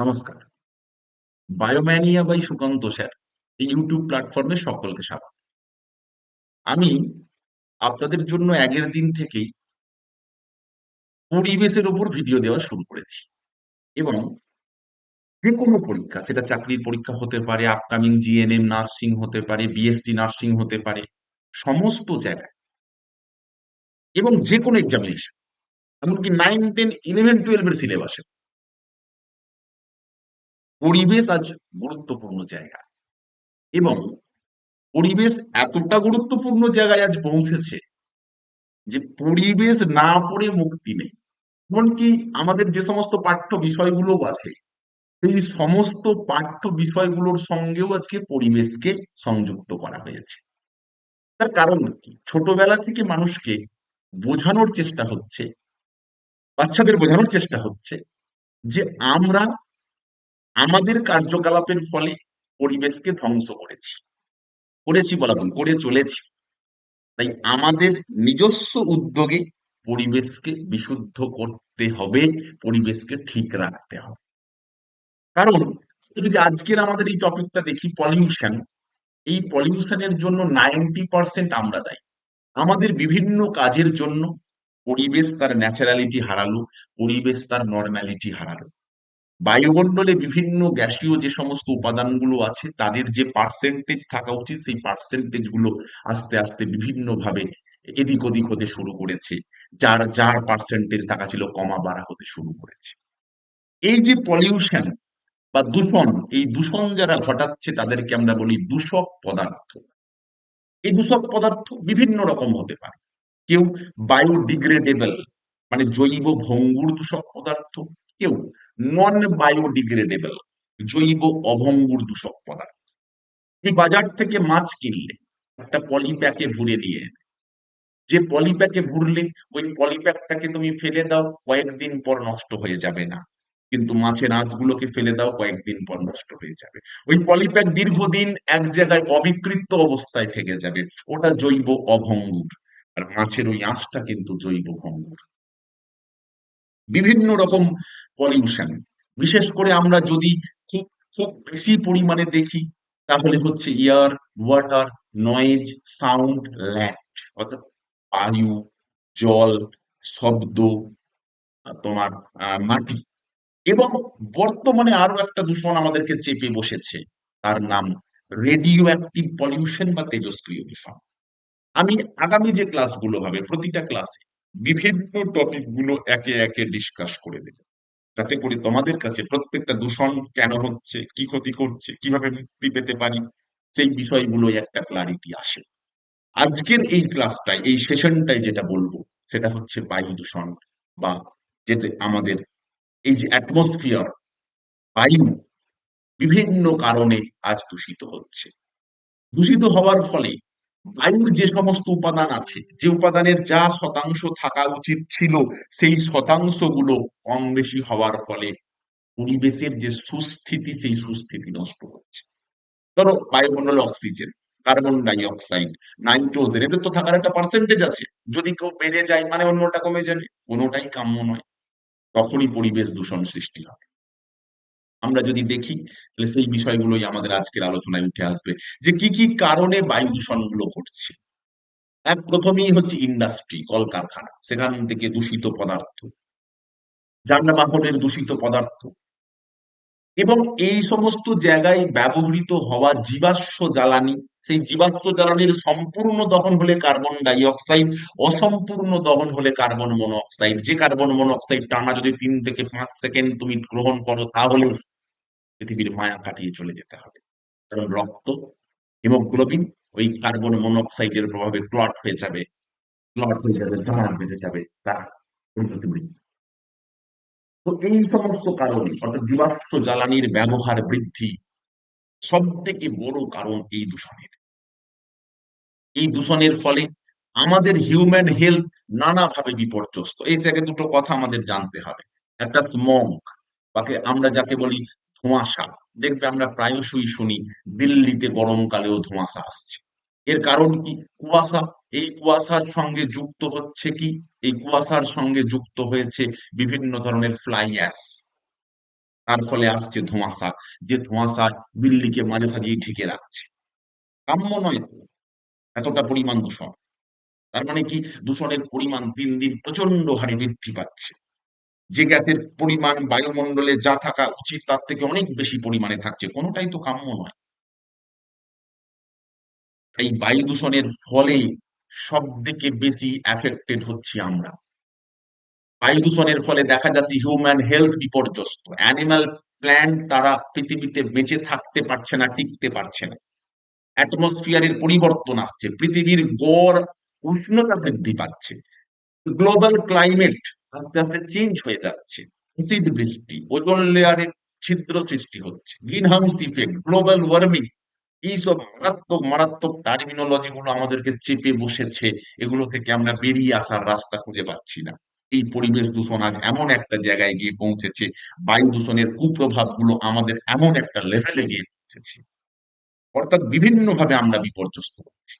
নমস্কার। বায়োম্যানিয়া by Sukanta sir এই YouTube প্ল্যাটফর্মে সকলকে স্বাগত। আমি আপনাদের জন্য আগের দিন থেকেই পরিবেশের উপর ভিডিও দেওয়া শুরু করেছি এবং যে কোনো পরীক্ষা, সেটা চাকরির পরীক্ষা হতে পারে, আপকামিং জিএনএম নার্সিং হতে পারে, বিএসটি নার্সিং হতে পারে, সমস্ত জায়গায় এবং যে কোনো এক্সামিনেশন, এমনকি 9, 10, 11, 12 এর সিলেবাসে পরিবেশ আজ গুরুত্বপূর্ণ জায়গা এবং পরিবেশ এতটা গুরুত্বপূর্ণ জায়গায় আজ পৌঁছেছে যে পরিবেশ না পড়ে মুক্তি নেই। এমনকি আমাদের যে সমস্ত পাঠ্য বিষয়গুলো আছে সেই সমস্ত পাঠ্য বিষয়গুলোর সঙ্গেও আজকে পরিবেশকে সংযুক্ত করা হয়েছে। তার কারণ কি? ছোটবেলা থেকে মানুষকে বোঝানোর চেষ্টা হচ্ছে, বাচ্চাদের বোঝানোর চেষ্টা হচ্ছে যে আমরা আমাদের কার্যকলাপের ফলে পরিবেশকে ধ্বংস করেছি, করেছি বলা ভুল, করে চলেছি। তাই আমাদের নিজস্ব উদ্যোগে পরিবেশকে বিশুদ্ধ করতে হবে, পরিবেশকে ঠিক রাখতে হবে। কারণ যদি আজকের আমাদের এই টপিকটা দেখি, পলিউশন, এই পলিউশনের জন্য 90% আমরা দায়ী। আমাদের বিভিন্ন কাজের জন্য পরিবেশ তার ন্যাচারালিটি হারালো, পরিবেশ তার নর্মালিটি হারালো। বায়ুমণ্ডলে বিভিন্ন গ্যাসীয় যে সমস্ত উপাদানগুলো আছে তাদের যে পার্সেন্টেজ থাকা উচিত সেই পার্সেন্টেজ গুলো আস্তে আস্তে বিভিন্ন ভাবে এদিক ওদিক হতে শুরু করেছে। যার যার পার্সেন্টেজ থাকা ছিল কমা বাড়া হতে শুরু করেছে। এই যে পলিউশন বা দূষণ, এই দূষণ যারা ঘটাচ্ছে তাদেরকে আমরা বলি দূষক পদার্থ। এই দূষক পদার্থ বিভিন্ন রকম হতে পারে। কেউ বায়োডিগ্রেডেবল মানে জৈব ভঙ্গুর দূষক পদার্থ, কেউ নন বায়োডিগ্রেডেবল জৈব অভঙ্গুর দূষক পদার্থ। এই বাজার থেকে মাছ কিনলে একটা পলিপ্যাকে ভরে নিয়ে এনে, যে পলিপ্যাকে ভরলে ওই পলিপ্যাকটাকে তুমি ফেলে দাও, কয়েকদিন পর নষ্ট হয়ে যাবে না, কিন্তু মাছের আঁশগুলোকে ফেলে দাও, কয়েকদিন পর নষ্ট হয়ে যাবে। ওই পলিপ্যাক দীর্ঘদিন এক জায়গায় অবিকৃত অবস্থায় থেকে যাবে, ওটা জৈব অভঙ্গুর। আর মাছের ওই আঁশটা কিন্তু জৈব ভঙ্গুর। বিভিন্ন রকম পলিউশন, বিশেষ করে আমরা যদি খুব খুব বেশি পরিমাণে দেখি তাহলে হচ্ছে air, water, noise, sound, land, অর্থাৎ বায়ু, জল, শব্দ, তোমার মাটি। এবং বর্তমানে আরো একটা দূষণ আমাদেরকে চেপে বসেছে, তার নাম রেডিও অ্যাক্টিভ পলিউশন বা তেজস্ক্রিয় দূষণ। আমি আগামী যে ক্লাসগুলো হবে প্রতিটা ক্লাসে বিভিন্ন টপিক গুলো একে একে ডিসকাস করে দেব, যাতে করে তোমাদের কাছে প্রত্যেকটা দূষণ কেন হচ্ছে, কি ক্ষতি করছে, কিভাবে মুক্তি পেতে পারি, সেই বিষয়গুলোই একটা ক্লারিটি আসে। আজকের এই ক্লাসটায়, এই সেশনটায় যেটা বলবো সেটা হচ্ছে বায়ু দূষণ বা যেটা আমাদের এই যে অ্যাটমসফিয়ার, বায়ু বিভিন্ন কারণে আজ দূষিত হচ্ছে। দূষিত হওয়ার ফলে বায়ুর যে সমস্ত উপাদান আছে, যে উপাদানের যা শতাংশ থাকা উচিত ছিল সেই শতাংশগুলো কম বেশি হওয়ার ফলে পরিবেশের যে সুস্থিতি সেই সুস্থিতি নষ্ট হচ্ছে। ধরো বায়ুমণ্ডলে oxygen, carbon die oxide, nitrogen, এদের তো থাকার একটা পার্সেন্টেজ আছে। যদি কেউ বেড়ে যায় মানে অন্যটা কমে যাবে, কোনোটাই কাম্য নয়। তখনই পরিবেশ দূষণ সৃষ্টি হয়। আমরা যদি দেখি তাহলে সেই বিষয়গুলোই আমাদের আজকের আলোচনায় উঠে আসবে, যে কি কি কারণে বায়ু দূষণ গুলো ঘটছে। এক প্রথমেই হচ্ছে ইন্ডাস্ট্রি, কলকারখানা, সেখান থেকে দূষিত পদার্থ, যানবাহনের দূষিত পদার্থ, এবং এই সমস্ত জায়গায় ব্যবহৃত হওয়া জীবাশ্ম জ্বালানি। সেই জীবাশ্ম জ্বালানির সম্পূর্ণ দহন হলে কার্বন ডাই অক্সাইড, অসম্পূর্ণ দহন হলে কার্বন মনোঅক্সাইড। যে কার্বন মনোঅক্সাইড টানা যদি 3 থেকে 5 সেকেন্ড তুমি গ্রহণ করো তাহলে পৃথিবীর মায়া কাটিয়ে চলে যেতে হবে। কারণ রক্ত, হিমোগ্লোবিন ওই কার্বন মনোঅক্সাইডের প্রভাবে ক্লট হয়ে যাবে, ক্লট হয়ে যাবে, জমাট বেঁধে যাবে, তার পরিণতি মৃত্যু। তো এই সমস্ত কারণে অর্থাৎ জীবাশ্ম জ্বালানির ব্যবহার বৃদ্ধি সব থেকে বড় কারণ এই দূষণের। এই দূষণের ফলে আমাদের হিউম্যান হেলথ নানাভাবে বিপর্যস্ত। এই জায়গায় দুটো কথা আমাদের জানতে হবে। একটা স্মগ, বাকে আমরা যাকে বলি ধোঁয়াশা। দেখবে আমরা প্রায়শই শুনি দিল্লিতে গরমকালেও ধোঁয়াশা আসছে। এর কারণ কি? কুয়াশা। এই কুয়াশার সঙ্গে যুক্ত হচ্ছে কি? এই কুয়াশার সঙ্গে যুক্ত হয়েছে বিভিন্ন ধরনের ফ্লাই অ্যাশ। তার ফলে আসছে ধোঁয়াশা, যে ধোঁয়াশা দিল্লিকে মাঝে সাঝেই ঢেকে রাখছে। কাম্য নয় তো এতটা পরিমাণ দূষণ। তার মানে কি, দূষণের পরিমাণ দিন দিন প্রচন্ড হারে বৃদ্ধি পাচ্ছে। যে গ্যাসের পরিমাণ বায়ুমণ্ডলে যা থাকা উচিত তার থেকে অনেক বেশি পরিমাণে থাকছে, কোনোটাই তো কাম্য নয়। এই বায়ু দূষণের ফলে সব থেকে বেশি অ্যাফেক্টেড হচ্ছি আমরা। বায়ু দূষণের ফলে দেখা যাচ্ছে হিউম্যান হেলথ বিপর্যস্ত, অ্যানিমাল প্ল্যান্ট তারা পৃথিবীতে বেঁচে থাকতে পারছে না, টিকতে পারছে না। অ্যাটমসফিয়ারের পরিবর্তন আসছে, পৃথিবীর গড় উষ্ণতা বৃদ্ধি পাচ্ছে, গ্লোবাল ক্লাইমেট আস্তে আস্তে চেঞ্জ হয়ে যাচ্ছে, অ্যাসিড বৃষ্টি, ওজোন লেয়ারে ছিদ্র সৃষ্টি হচ্ছে, green house effect, global warming, এইসব মারাত্মক মারাত্মক টার্মিনোলজি গুলো আমাদেরকে চেপে বসেছে। এগুলো থেকে আমরা বেরিয়ে আসার রাস্তা খুঁজে পাচ্ছি না। এই পরিবেশ দূষণ আজ এমন একটা জায়গায় গিয়ে পৌঁছেছে, বায়ু দূষণের কুপ্রভাব গুলো আমাদের এমন একটা লেভেলে গিয়ে পৌঁছেছে, অর্থাৎ বিভিন্ন ভাবে আমরা বিপর্যস্ত হচ্ছি।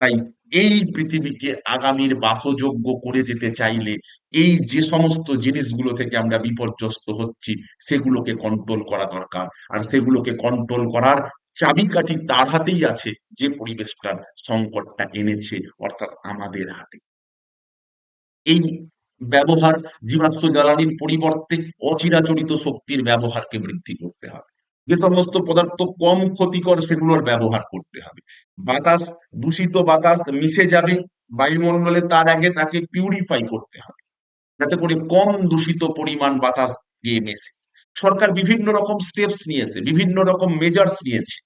তাই এই পৃথিবীকে আগামীর বাসযোগ্য করে যেতে চাইলে এই যে সমস্ত জিনিসগুলো থেকে আমরা বিপর্যস্ত হচ্ছি সেগুলোকে কন্ট্রোল করা দরকার। আর সেগুলোকে কন্ট্রোল করার চাবিকাঠি তার হাতেই আছে যে পরিবেশটার সংকটটা এনেছে, অর্থাৎ আমাদের হাতে। এই ব্যবহার, জীবাশ্ম জ্বালানির পরিবর্তে অচিরাচরিত শক্তির ব্যবহারকে বৃদ্ধি করতে হবে। যে সমস্ত পদার্থ কম ক্ষতিকর সেগুলোর ব্যবহার করতে হবে। বাতাস, দূষিত বাতাস মিশে যাবে বায়ুমণ্ডলে, তার আগে তাকে পিউরিফাই করতে হবে যাতে করে কম দূষিত পরিমাণ বাতাস গিয়ে মেশে। সরকার বিভিন্ন রকম স্টেপস নিয়েছে, বিভিন্ন রকম মেজার্স নিয়েছে।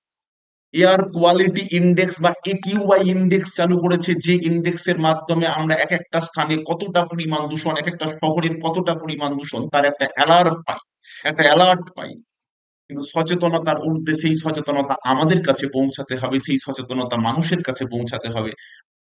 এয়ার কোয়ালিটি ইন্ডেক্স বা একিউআই ইন্ডেক্স চালু করেছে, যে ইন্ডেক্সের মাধ্যমে আমরা এক একটা স্থানে কতটা পরিমাণ দূষণ, এক একটা শহরের কতটা পরিমাণ দূষণ তার একটা অ্যালার্ট পাই, একটা অ্যালার্ট পাই। কিন্তু সচেতনতার ঊর্ধ্বে সেই সচেতনতা আমাদের কাছে পৌঁছাতে হবে, সেই সচেতনতা মানুষের কাছে পৌঁছাতে হবে।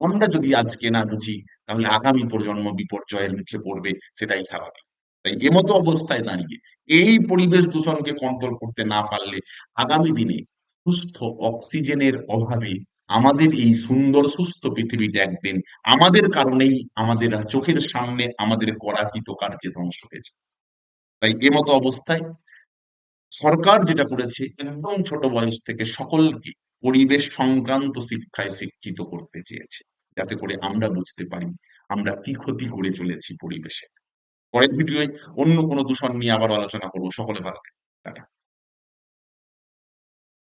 আমরা যদি আজকে না বুঝি তাহলে আগামী প্রজন্ম বিপর্যয়ের মুখে পড়বে, সেটাই স্বাভাবিক। তাই এমতো অবস্থায় দাঁড়িয়ে এই পরিবেশ দূষণকে কন্ট্রোল করতে না পারলে আগামী দিনে সুস্থ অক্সিজেনের অভাবে আমাদের এই সুন্দর সুস্থ পৃথিবীটা একদিন আমাদের কারণেই আমাদের চোখের সামনে আমাদের করাকৃত কার্যে ধ্বংস হয়েছে। তাই এমতো অবস্থায় সরকার যেটা করেছে, একদম ছোট বয়স থেকে সকলকে পরিবেশ সংক্রান্ত শিক্ষায় শিক্ষিত করতে চেয়েছে, যাতে করে আমরা বুঝতে পারি আমরা কি ক্ষতি করে চলেছি পরিবেশে। পরের ভিডিওয় অন্য কোনো দূষণ নিয়ে আবার আলোচনা করবো। সকলে ভালো থাকবেন। টাটা।